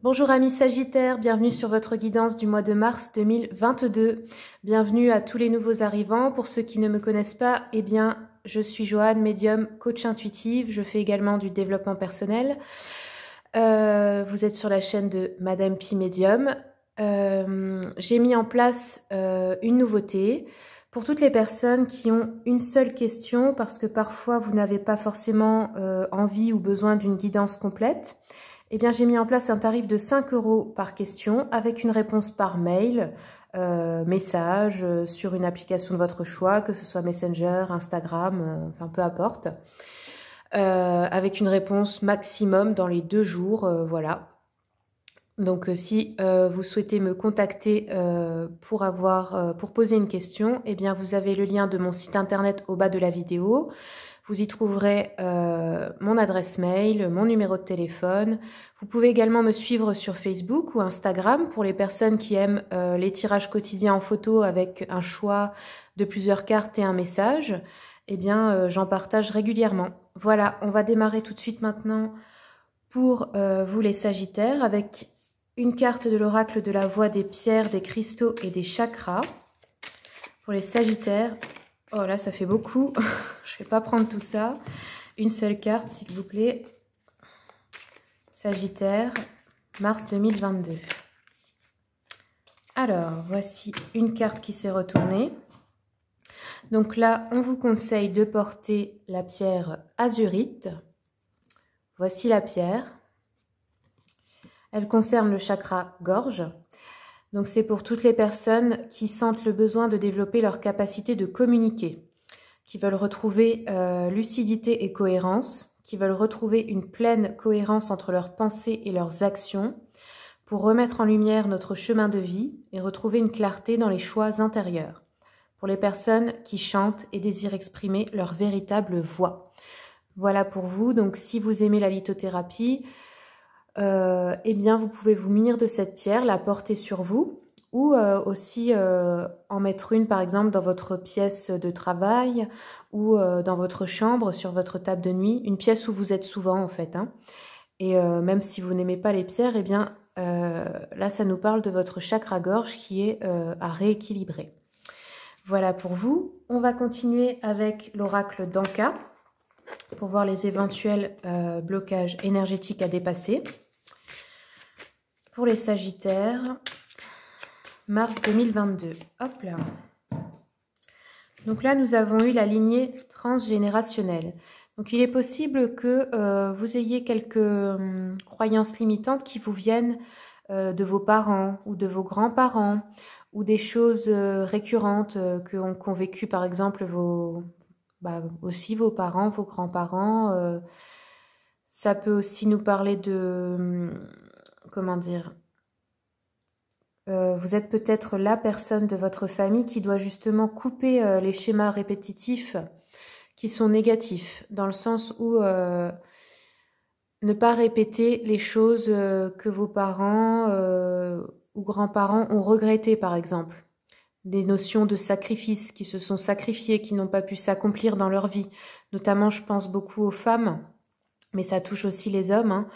Bonjour amis Sagittaires, bienvenue sur votre guidance du mois de mars 2022. Bienvenue à tous les nouveaux arrivants. Pour ceux qui ne me connaissent pas, eh bien, je suis Joanne, médium, coach intuitive. Je fais également du développement personnel. Vous êtes sur la chaîne de Madame Pi Médium. J'ai mis en place une nouveauté pour toutes les personnes qui ont une seule question, parce que parfois vous n'avez pas forcément envie ou besoin d'une guidance complète. Eh bien, j'ai mis en place un tarif de 5 € par question avec une réponse par mail, message, sur une application de votre choix, que ce soit Messenger, Instagram, enfin peu importe, avec une réponse maximum dans les 2 jours, voilà. Donc, si vous souhaitez me contacter pour poser une question, eh bien, vous avez le lien de mon site internet au bas de la vidéo. Vous y trouverez mon adresse mail, mon numéro de téléphone. Vous pouvez également me suivre sur Facebook ou Instagram pour les personnes qui aiment les tirages quotidiens en photo avec un choix de plusieurs cartes et un message. Eh bien, j'en partage régulièrement. Voilà, on va démarrer tout de suite maintenant pour vous les Sagittaires avec une carte de l'oracle de la voix des pierres, des cristaux et des chakras. Pour les Sagittaires, oh là, ça fait beaucoup. Je ne vais pas prendre tout ça. Une seule carte, s'il vous plaît. Sagittaire, mars 2022. Alors, voici une carte qui s'est retournée. Donc là, on vous conseille de porter la pierre azurite. Voici la pierre. Elle concerne le chakra gorge. Donc c'est pour toutes les personnes qui sentent le besoin de développer leur capacité de communiquer, qui veulent retrouver lucidité et cohérence, qui veulent retrouver une pleine cohérence entre leurs pensées et leurs actions, pour remettre en lumière notre chemin de vie et retrouver une clarté dans les choix intérieurs. Pour les personnes qui chantent et désirent exprimer leur véritable voix. Voilà pour vous. Donc si vous aimez la lithothérapie, eh bien vous pouvez vous munir de cette pierre, la porter sur vous, ou aussi en mettre une par exemple dans votre pièce de travail ou dans votre chambre, sur votre table de nuit, une pièce où vous êtes souvent en fait, hein. Et même si vous n'aimez pas les pierres, eh bien là ça nous parle de votre chakra gorge qui est à rééquilibrer. Voilà pour vous. On va continuer avec l'oracle d'Anka pour voir les éventuels blocages énergétiques à dépasser. Pour les Sagittaires, mars 2022. Hop là. Donc là, nous avons eu la lignée transgénérationnelle. Donc il est possible que vous ayez quelques croyances limitantes qui vous viennent de vos parents ou de vos grands-parents, ou des choses récurrentes qu'ont vécu par exemple aussi vos parents, vos grands-parents. Ça peut aussi nous parler de... comment dire, vous êtes peut-être la personne de votre famille qui doit justement couper les schémas répétitifs qui sont négatifs, dans le sens où ne pas répéter les choses que vos parents ou grands-parents ont regrettées, par exemple. Des notions de sacrifice, qui se sont sacrifiés, qui n'ont pas pu s'accomplir dans leur vie. Notamment, je pense beaucoup aux femmes, mais ça touche aussi les hommes,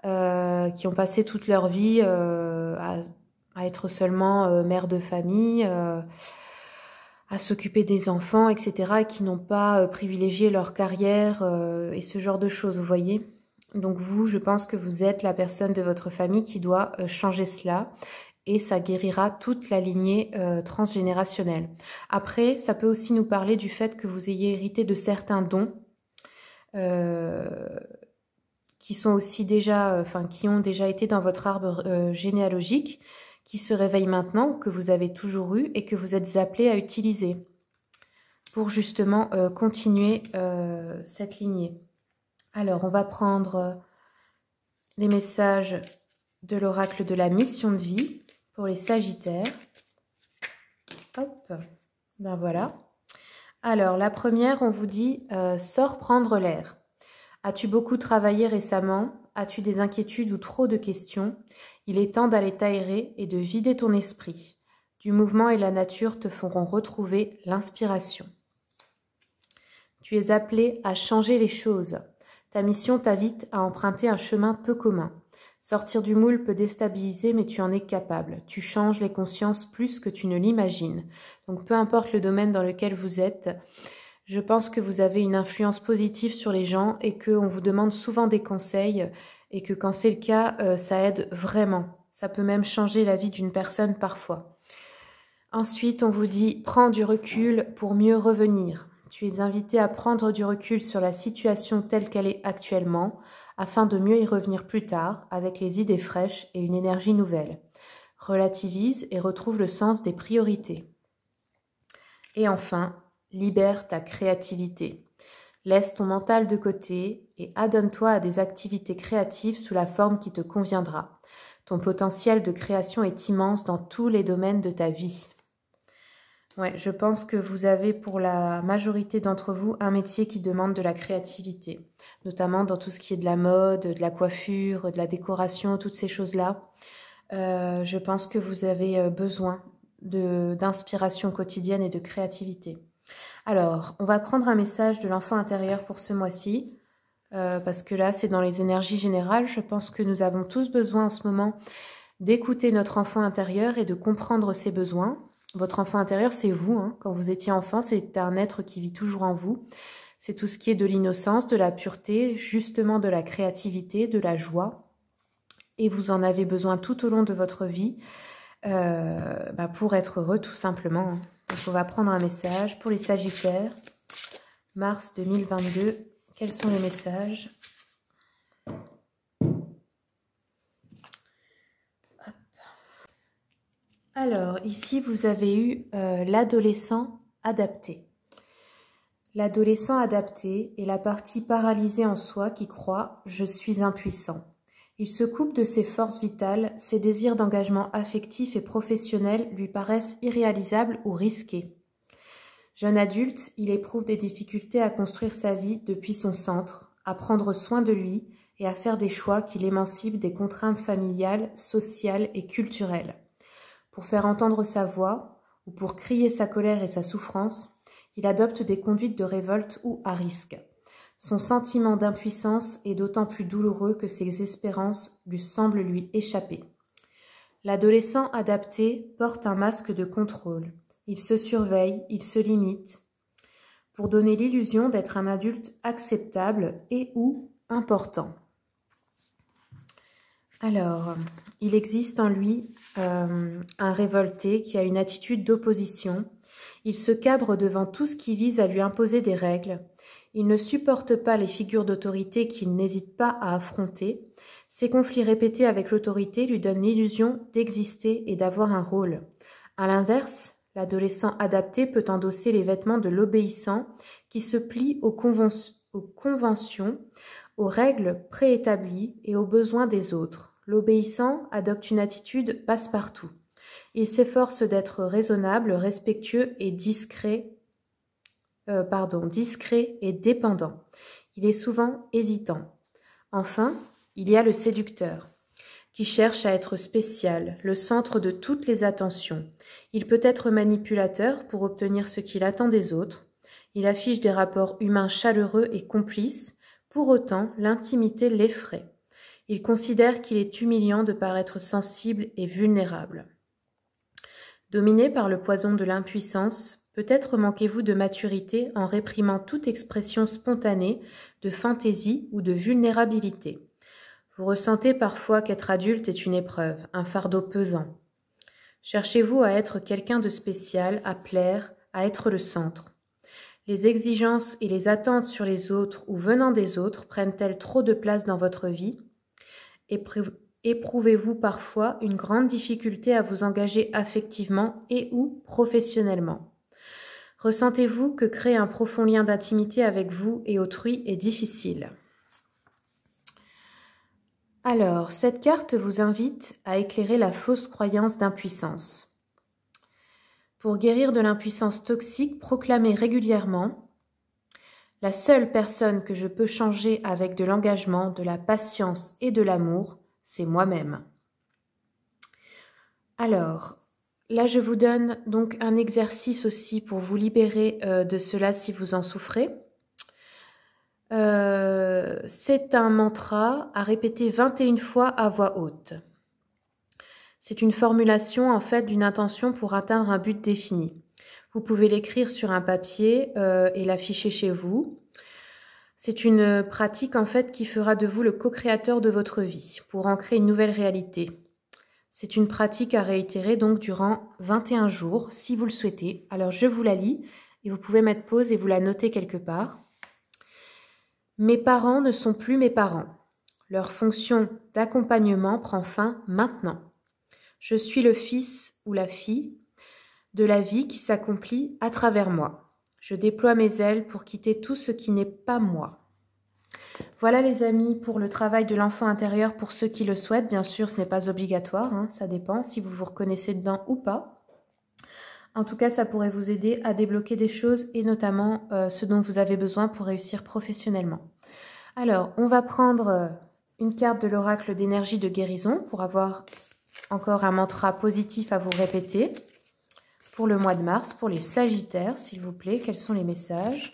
hein, qui ont passé toute leur vie à être seulement mère de famille, à s'occuper des enfants, etc., et qui n'ont pas privilégié leur carrière et ce genre de choses, vous voyez. Donc vous, je pense que vous êtes la personne de votre famille qui doit changer cela, et ça guérira toute la lignée transgénérationnelle. Après, ça peut aussi nous parler du fait que vous ayez hérité de certains dons, qui sont aussi déjà, qui ont déjà été dans votre arbre généalogique, qui se réveillent maintenant, que vous avez toujours eu et que vous êtes appelé à utiliser pour justement continuer cette lignée. Alors, on va prendre les messages de l'oracle de la mission de vie pour les Sagittaires. Hop, ben voilà. Alors, la première, on vous dit « Sors prendre l'air ». As-tu beaucoup travaillé récemment? As-tu des inquiétudes ou trop de questions? Il est temps d'aller t'aérer et de vider ton esprit. Du mouvement et la nature te feront retrouver l'inspiration. Tu es appelé à changer les choses. Ta mission t'invite à emprunter un chemin peu commun. Sortir du moule peut déstabiliser, mais tu en es capable. Tu changes les consciences plus que tu ne l'imagines. Donc peu importe le domaine dans lequel vous êtes, je pense que vous avez une influence positive sur les gens et qu'on vous demande souvent des conseils et que quand c'est le cas, ça aide vraiment. Ça peut même changer la vie d'une personne parfois. Ensuite, on vous dit « prends du recul pour mieux revenir ». Tu es invité à prendre du recul sur la situation telle qu'elle est actuellement, afin de mieux y revenir plus tard, avec les idées fraîches et une énergie nouvelle. Relativise et retrouve le sens des priorités. Et enfin, libère ta créativité. Laisse ton mental de côté et adonne-toi à des activités créatives sous la forme qui te conviendra. Ton potentiel de création est immense dans tous les domaines de ta vie. Ouais, je pense que vous avez pour la majorité d'entre vous un métier qui demande de la créativité, notamment dans tout ce qui est de la mode, de la coiffure, de la décoration, toutes ces choses-là. Je pense que vous avez besoin d'inspiration quotidienne et de créativité. Alors, on va prendre un message de l'enfant intérieur pour ce mois-ci, parce que là, c'est dans les énergies générales. Je pense que nous avons tous besoin en ce moment d'écouter notre enfant intérieur et de comprendre ses besoins. Votre enfant intérieur, c'est vous. Hein. Quand vous étiez enfant, c'est un être qui vit toujours en vous. C'est tout ce qui est de l'innocence, de la pureté, justement de la créativité, de la joie. Et vous en avez besoin tout au long de votre vie pour être heureux, tout simplement. Donc, on va prendre un message pour les Sagittaires. Mars 2022, quels sont les messages ? Alors, ici, vous avez eu l'adolescent adapté. L'adolescent adapté est la partie paralysée en soi qui croit « je suis impuissant ». Il se coupe de ses forces vitales, ses désirs d'engagement affectif et professionnel lui paraissent irréalisables ou risqués. Jeune adulte, il éprouve des difficultés à construire sa vie depuis son centre, à prendre soin de lui et à faire des choix qui l'émancipent des contraintes familiales, sociales et culturelles. Pour faire entendre sa voix, ou pour crier sa colère et sa souffrance, il adopte des conduites de révolte ou à risque. Son sentiment d'impuissance est d'autant plus douloureux que ses espérances lui semblent lui échapper. L'adolescent adapté porte un masque de contrôle. Il se surveille, il se limite, pour donner l'illusion d'être un adulte acceptable et ou important. Alors, il existe en lui un révolté qui a une attitude d'opposition. Il se cabre devant tout ce qui vise à lui imposer des règles. Il ne supporte pas les figures d'autorité qu'il n'hésite pas à affronter. Ses conflits répétés avec l'autorité lui donnent l'illusion d'exister et d'avoir un rôle. À l'inverse, l'adolescent adapté peut endosser les vêtements de l'obéissant qui se plie aux conventions, aux règles préétablies et aux besoins des autres. L'obéissant adopte une attitude passe-partout. Il s'efforce d'être raisonnable, respectueux et discret et dépendant. Il est souvent hésitant. Enfin, il y a le séducteur, qui cherche à être spécial, le centre de toutes les attentions. Il peut être manipulateur pour obtenir ce qu'il attend des autres. Il affiche des rapports humains chaleureux et complices. Pour autant, l'intimité l'effraie. Il considère qu'il est humiliant de paraître sensible et vulnérable. Dominé par le poison de l'impuissance, peut-être manquez-vous de maturité en réprimant toute expression spontanée de fantaisie ou de vulnérabilité. Vous ressentez parfois qu'être adulte est une épreuve, un fardeau pesant. Cherchez-vous à être quelqu'un de spécial, à plaire, à être le centre. Les exigences et les attentes sur les autres ou venant des autres prennent-elles trop de place dans votre vie ? Éprouvez-vous parfois une grande difficulté à vous engager affectivement et ou professionnellement? Ressentez-vous que créer un profond lien d'intimité avec vous et autrui est difficile? Alors, cette carte vous invite à éclairer la fausse croyance d'impuissance. Pour guérir de l'impuissance toxique, proclamez régulièrement « La seule personne que je peux changer avec de l'engagement, de la patience et de l'amour, c'est moi-même. » Alors, là je vous donne donc un exercice aussi pour vous libérer de cela si vous en souffrez. C'est un mantra à répéter 21 fois à voix haute. C'est une formulation en fait d'une intention pour atteindre un but défini. Vous pouvez l'écrire sur un papier et l'afficher chez vous. C'est une pratique en fait qui fera de vous le co-créateur de votre vie pour ancrer une nouvelle réalité. C'est une pratique à réitérer donc durant 21 jours si vous le souhaitez. Alors je vous la lis et vous pouvez mettre pause et vous la noter quelque part. Mes parents ne sont plus mes parents. Leur fonction d'accompagnement prend fin maintenant. Je suis le fils ou la fille de la vie qui s'accomplit à travers moi. Je déploie mes ailes pour quitter tout ce qui n'est pas moi. Voilà les amis pour le travail de l'enfant intérieur pour ceux qui le souhaitent. Bien sûr, ce n'est pas obligatoire, hein, ça dépend si vous vous reconnaissez dedans ou pas. En tout cas, ça pourrait vous aider à débloquer des choses et notamment ce dont vous avez besoin pour réussir professionnellement. Alors, on va prendre une carte de l'oracle d'énergie de guérison pour avoir encore un mantra positif à vous répéter. Pour le mois de mars, pour les Sagittaires, s'il vous plaît, quels sont les messages?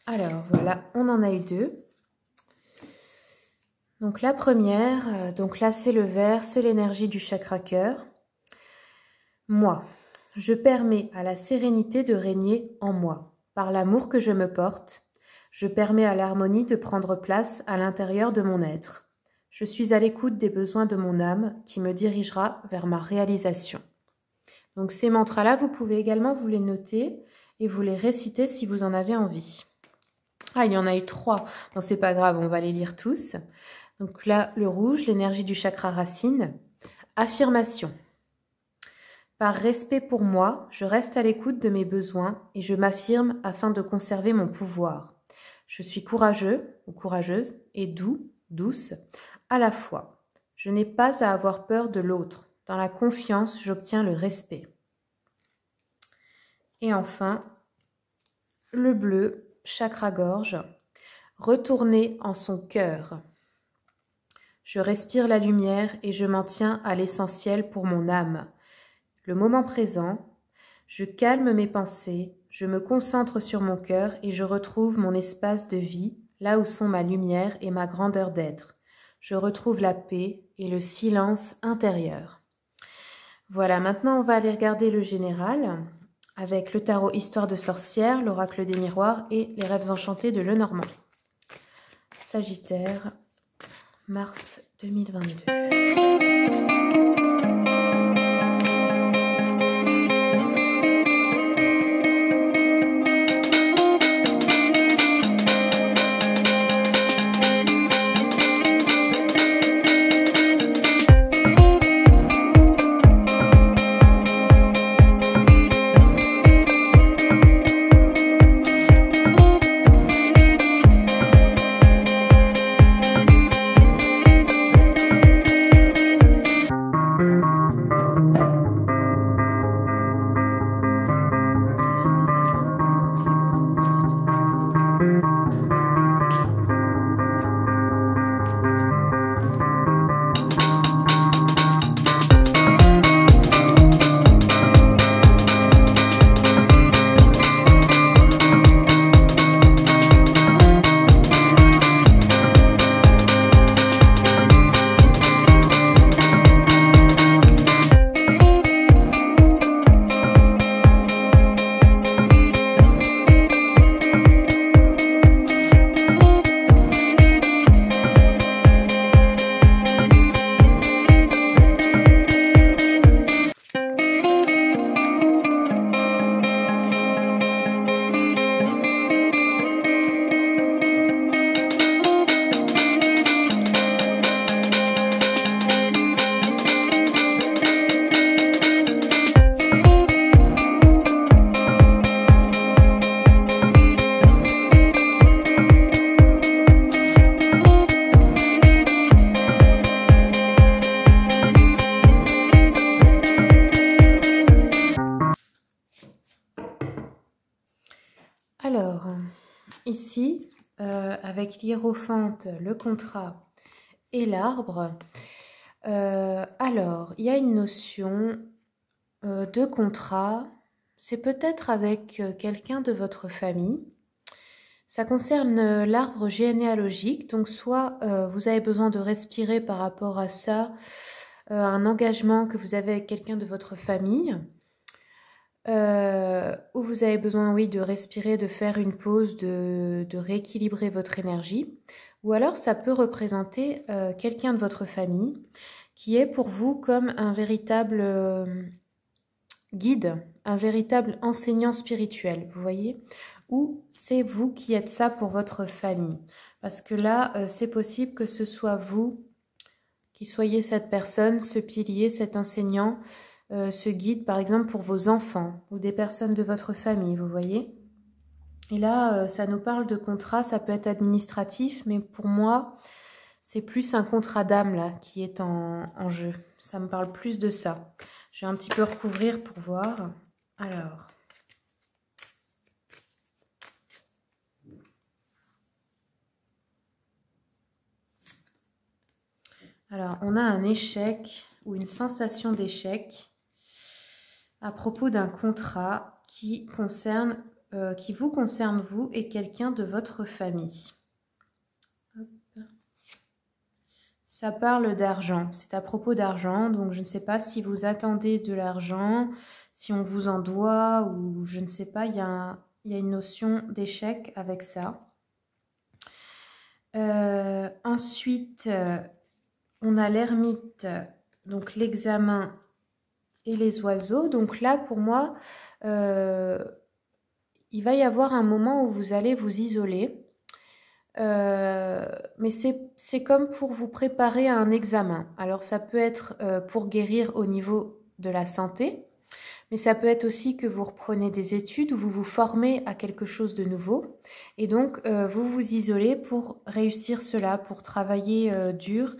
Alors, voilà, on en a eu deux. Donc, la première, donc là, c'est le vert, c'est l'énergie du chakra cœur. Moi, je permets à la sérénité de régner en moi. Par l'amour que je me porte, je permets à l'harmonie de prendre place à l'intérieur de mon être. Je suis à l'écoute des besoins de mon âme qui me dirigera vers ma réalisation. Donc ces mantras-là, vous pouvez également vous les noter et vous les réciter si vous en avez envie. Ah, il y en a eu 3. Bon, c'est pas grave, on va les lire tous. Donc là, le rouge, l'énergie du chakra racine. Affirmation. Par respect pour moi, je reste à l'écoute de mes besoins et je m'affirme afin de conserver mon pouvoir. Je suis courageux ou courageuse et douce à la fois. Je n'ai pas à avoir peur de l'autre. Dans la confiance, j'obtiens le respect. Et enfin, le bleu, chakra-gorge, retourner en son cœur. Je respire la lumière et je m'en tiens à l'essentiel pour mon âme. Le moment présent, je calme mes pensées, je me concentre sur mon cœur et je retrouve mon espace de vie, là où sont ma lumière et ma grandeur d'être. Je retrouve la paix et le silence intérieur. Voilà, maintenant on va aller regarder le général avec le tarot Histoire de sorcière, l'oracle des miroirs et les rêves enchantés de Lenormand. Sagittaire, mars 2022. Alors, ici, avec l'hiérophante, le contrat et l'arbre, alors, il y a une notion de contrat, c'est peut-être avec quelqu'un de votre famille. Ça concerne l'arbre généalogique, donc soit vous avez besoin de respirer par rapport à ça, un engagement que vous avez avec quelqu'un de votre famille, ou vous avez besoin, oui, de respirer, de faire une pause, de rééquilibrer votre énergie, ou alors ça peut représenter quelqu'un de votre famille qui est pour vous comme un véritable guide, un véritable enseignant spirituel, vous voyez, ou c'est vous qui êtes ça pour votre famille. Parce que là, c'est possible que ce soit vous qui soyez cette personne, ce pilier, cet enseignant, ce guide, par exemple, pour vos enfants ou des personnes de votre famille, vous voyez. Et là, ça nous parle de contrat, ça peut être administratif, mais pour moi, c'est plus un contrat d'âme là qui est en jeu. Ça me parle plus de ça. Je vais un petit peu recouvrir pour voir. Alors, on a un échec ou une sensation d'échec à propos d'un contrat qui vous concerne vous et quelqu'un de votre famille. Hop. Ça parle d'argent, c'est à propos d'argent, donc je ne sais pas si vous attendez de l'argent, si on vous en doit ou je ne sais pas, il y a une notion d'échec avec ça. Ensuite, on a l'ermite, donc l'examen et les oiseaux. Donc là, pour moi, il va y avoir un moment où vous allez vous isoler. Mais c'est comme pour vous préparer à un examen. Alors ça peut être pour guérir au niveau de la santé, mais ça peut être aussi que vous reprenez des études ou vous vous formez à quelque chose de nouveau. Et donc vous vous isolez pour réussir cela, pour travailler dur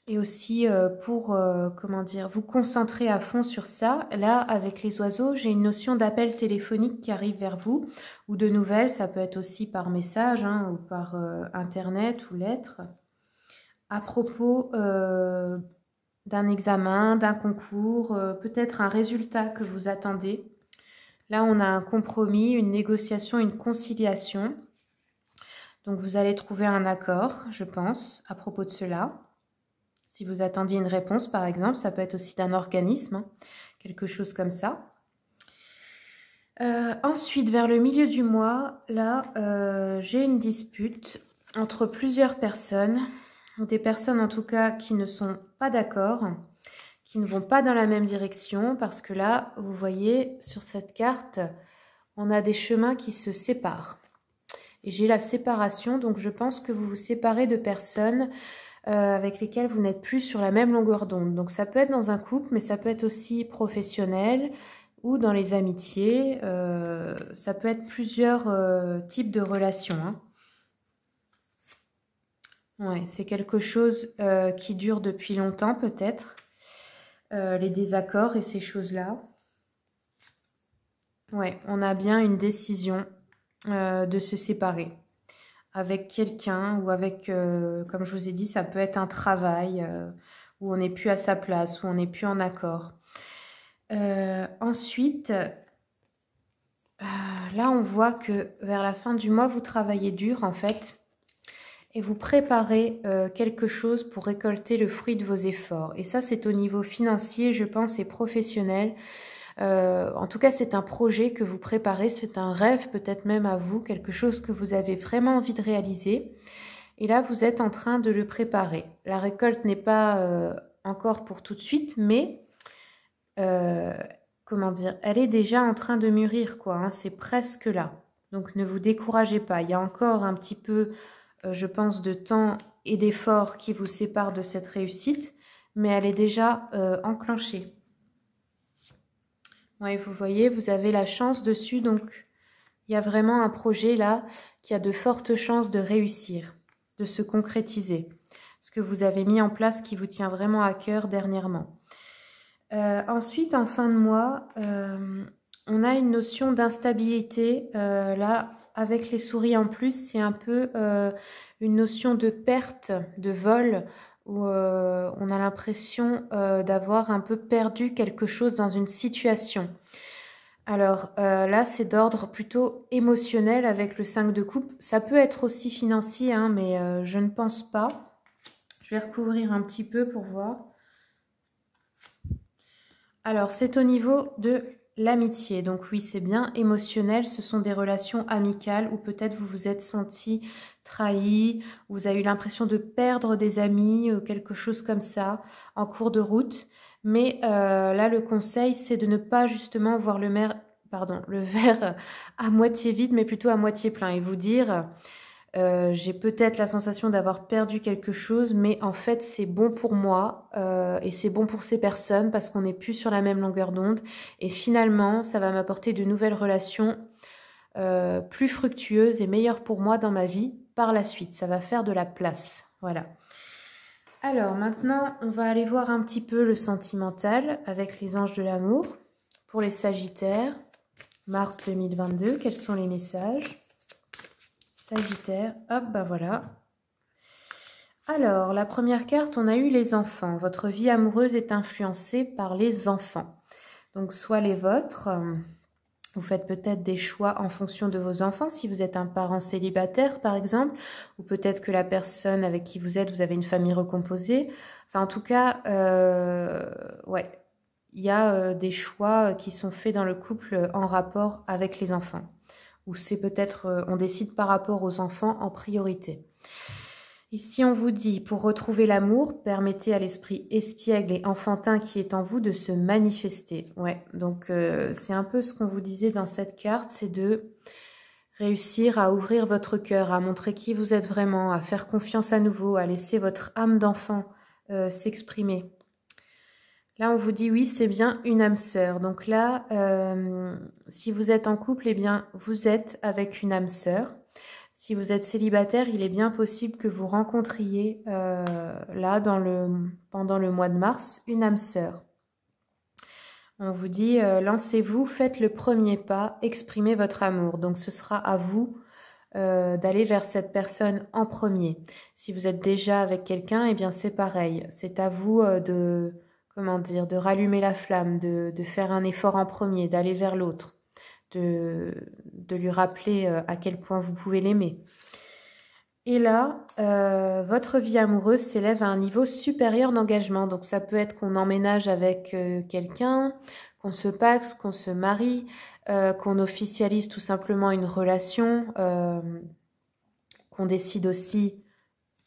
et aussi pour, comment dire, vous concentrer à fond sur ça. Là, avec les oiseaux, j'ai une notion d'appel téléphonique qui arrive vers vous, ou de nouvelles, ça peut être aussi par message, hein, ou par internet ou lettre, à propos d'un examen, d'un concours, peut-être un résultat que vous attendez. Là, on a un compromis, une négociation, une conciliation. Donc, vous allez trouver un accord, je pense, à propos de cela. Si vous attendiez une réponse, par exemple, ça peut être aussi d'un organisme, hein, quelque chose comme ça. Ensuite, vers le milieu du mois, là, j'ai une dispute entre plusieurs personnes, des personnes en tout cas qui ne sont pas d'accord, qui ne vont pas dans la même direction, parce que là, vous voyez, sur cette carte, on a des chemins qui se séparent. Et j'ai la séparation, donc je pense que vous vous séparez de personnes avec lesquels vous n'êtes plus sur la même longueur d'onde. Donc ça peut être dans un couple, mais ça peut être aussi professionnel ou dans les amitiés. Ça peut être plusieurs types de relations. Hein. Ouais, c'est quelque chose qui dure depuis longtemps peut-être, les désaccords et ces choses-là. Ouais, on a bien une décision de se séparer avec quelqu'un ou avec, comme je vous ai dit, ça peut être un travail où on n'est plus à sa place, où on n'est plus en accord. Ensuite, là on voit que vers la fin du mois, vous travaillez dur en fait et vous préparez quelque chose pour récolter le fruit de vos efforts. Et ça, c'est au niveau financier, je pense, et professionnel. En tout cas, c'est un projet que vous préparez, c'est un rêve peut-être même à vous, quelque chose que vous avez vraiment envie de réaliser. Et là, vous êtes en train de le préparer. La récolte n'est pas encore pour tout de suite, mais comment dire, elle est déjà en train de mûrir, quoi. Hein, c'est presque là. Donc, ne vous découragez pas. Il y a encore un petit peu, je pense, de temps et d'efforts qui vous séparent de cette réussite, mais elle est déjà enclenchée. Oui, vous voyez, vous avez la chance dessus, donc il y a vraiment un projet là qui a de fortes chances de réussir, de se concrétiser. Ce que vous avez mis en place qui vous tient vraiment à cœur dernièrement. Ensuite, en fin de mois, on a une notion d'instabilité. Là, avec les souris en plus, c'est un peu une notion de perte, de vol, où on a l'impression d'avoir un peu perdu quelque chose dans une situation. Alors là, c'est d'ordre plutôt émotionnel avec le 5 de coupe. Ça peut être aussi financier, hein, mais je ne pense pas. Je vais recouvrir un petit peu pour voir. Alors, c'est au niveau de l'amitié. Donc oui, c'est bien émotionnel. Ce sont des relations amicales où peut-être vous vous êtes senti trahi, vous avez eu l'impression de perdre des amis, quelque chose comme ça, en cours de route. Mais là, le conseil, c'est de ne pas justement voir le verre à moitié vide, mais plutôt à moitié plein. Et vous dire, j'ai peut-être la sensation d'avoir perdu quelque chose, mais en fait, c'est bon pour moi et c'est bon pour ces personnes parce qu'on n'est plus sur la même longueur d'onde. Et finalement, ça va m'apporter de nouvelles relations plus fructueuses et meilleures pour moi dans ma vie par la suite. Ça va faire de la place. Voilà. Alors maintenant, on va aller voir un petit peu le sentimental avec les anges de l'amour. Pour les Sagittaires, mars 2022, quels sont les messages ? Sagittaire, hop, bah voilà. Alors, la première carte, on a eu les enfants. Votre vie amoureuse est influencée par les enfants. Donc, soit les vôtres, vous faites peut-être des choix en fonction de vos enfants, si vous êtes un parent célibataire, par exemple, ou peut-être que la personne avec qui vous êtes, vous avez une famille recomposée. Enfin, en tout cas, ouais, il y a des choix qui sont faits dans le couple en rapport avec les enfants. Ou c'est peut-être, on décide par rapport aux enfants en priorité. Ici, on vous dit, pour retrouver l'amour, permettez à l'esprit espiègle et enfantin qui est en vous de se manifester. Ouais, donc c'est un peu ce qu'on vous disait dans cette carte, c'est de réussir à ouvrir votre cœur, à montrer qui vous êtes vraiment, à faire confiance à nouveau, à laisser votre âme d'enfant s'exprimer. Là, on vous dit oui, c'est bien une âme sœur. Donc là, si vous êtes en couple, eh bien, vous êtes avec une âme sœur. Si vous êtes célibataire, il est bien possible que vous rencontriez là, pendant le mois de mars, une âme sœur. On vous dit, lancez-vous, faites le premier pas, exprimez votre amour. Donc, ce sera à vous d'aller vers cette personne en premier. Si vous êtes déjà avec quelqu'un, eh bien, c'est pareil. C'est à vous de rallumer la flamme, de faire un effort en premier, d'aller vers l'autre, de lui rappeler à quel point vous pouvez l'aimer. Et là, votre vie amoureuse s'élève à un niveau supérieur d'engagement. Donc ça peut être qu'on emménage avec quelqu'un, qu'on se paxe, qu'on se marie, qu'on officialise tout simplement une relation, qu'on décide aussi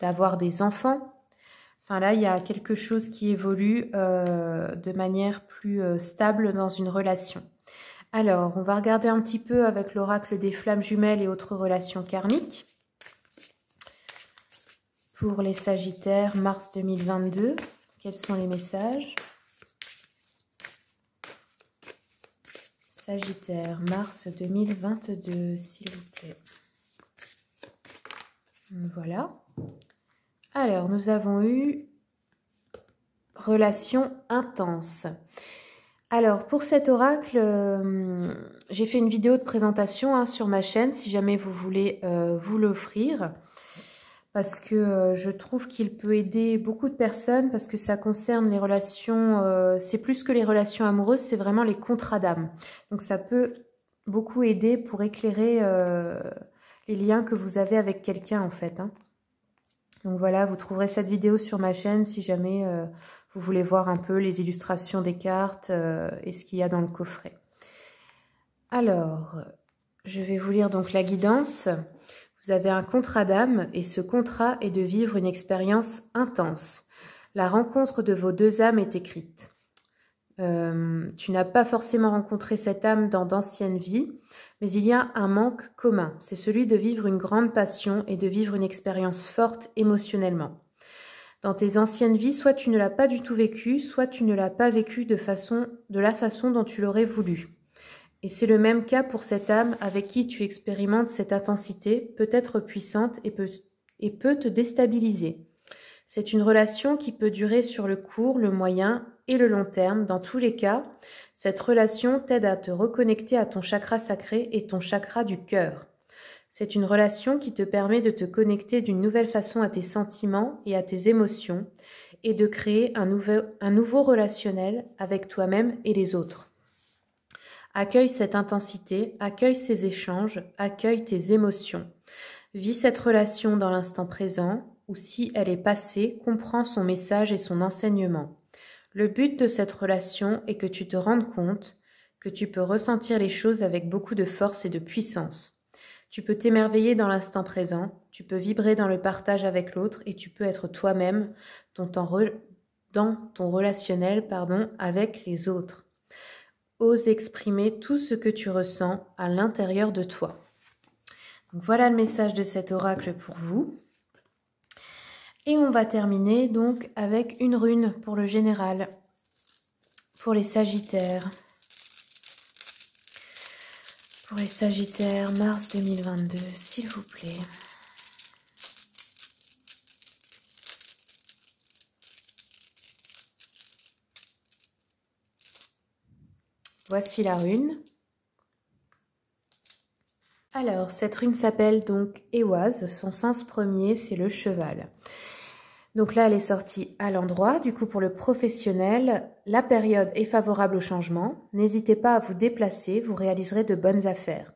d'avoir des enfants. Enfin là, il y a quelque chose qui évolue de manière plus stable dans une relation. Alors, on va regarder un petit peu avec l'oracle des flammes jumelles et autres relations karmiques. Pour les Sagittaires, mars 2022, quels sont les messages? Sagittaire, mars 2022, s'il vous plaît. Voilà. Alors, nous avons eu relation intense. Alors, pour cet oracle, j'ai fait une vidéo de présentation sur ma chaîne, si jamais vous voulez vous l'offrir. Parce que je trouve qu'il peut aider beaucoup de personnes, parce que ça concerne les relations, c'est plus que les relations amoureuses, c'est vraiment les contrats d'âme. Donc ça peut beaucoup aider pour éclairer les liens que vous avez avec quelqu'un en fait. Hein. Donc voilà, vous trouverez cette vidéo sur ma chaîne si jamais vous voulez voir un peu les illustrations des cartes et ce qu'il y a dans le coffret. Alors, je vais vous lire donc la guidance. Vous avez un contrat d'âme et ce contrat est de vivre une expérience intense. La rencontre de vos deux âmes est écrite. Tu n'as pas forcément rencontré cette âme dans d'anciennes vies, mais il y a un manque commun. C'est celui de vivre une grande passion et de vivre une expérience forte émotionnellement. Dans tes anciennes vies, soit tu ne l'as pas du tout vécu, soit tu ne l'as pas vécu de la façon dont tu l'aurais voulu. Et c'est le même cas pour cette âme avec qui tu expérimentes cette intensité, peut être puissante et peut te déstabiliser. C'est une relation qui peut durer sur le court, le moyen et le long terme. Dans tous les cas, cette relation t'aide à te reconnecter à ton chakra sacré et ton chakra du cœur. C'est une relation qui te permet de te connecter d'une nouvelle façon à tes sentiments et à tes émotions et de créer un nouveau relationnel avec toi-même et les autres. Accueille cette intensité, accueille ces échanges, accueille tes émotions. Vis cette relation dans l'instant présent, ou si elle est passée, comprends son message et son enseignement. Le but de cette relation est que tu te rendes compte que tu peux ressentir les choses avec beaucoup de force et de puissance. Tu peux t'émerveiller dans l'instant présent, tu peux vibrer dans le partage avec l'autre et tu peux être toi-même dans ton relationnel avec les autres. Ose exprimer tout ce que tu ressens à l'intérieur de toi. Donc voilà le message de cet oracle pour vous. Et on va terminer donc avec une rune pour le général, pour les Sagittaires. Pour les Sagittaires, mars 2022, s'il vous plaît. Voici la rune. Alors, cette rune s'appelle donc Ehwaz. Son sens premier, c'est le cheval. Donc là, elle est sortie à l'endroit. Du coup, pour le professionnel, la période est favorable au changement. N'hésitez pas à vous déplacer, vous réaliserez de bonnes affaires.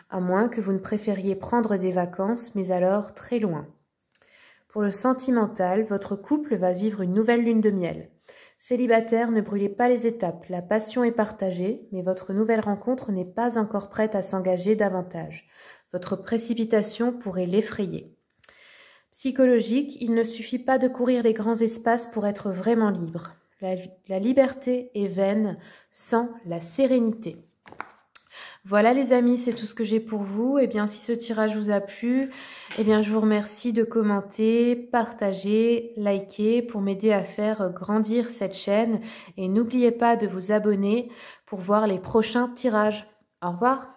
À moins que vous ne préfériez prendre des vacances, mais alors très loin. Pour le sentimental, votre couple va vivre une nouvelle lune de miel. Célibataire, ne brûlez pas les étapes. La passion est partagée, mais votre nouvelle rencontre n'est pas encore prête à s'engager davantage. Votre précipitation pourrait l'effrayer. Psychologique, il ne suffit pas de courir les grands espaces pour être vraiment libre. La liberté est vaine sans la sérénité. Voilà les amis, c'est tout ce que j'ai pour vous. Et bien si ce tirage vous a plu, je vous remercie de commenter, partager, liker pour m'aider à faire grandir cette chaîne. Et n'oubliez pas de vous abonner pour voir les prochains tirages. Au revoir.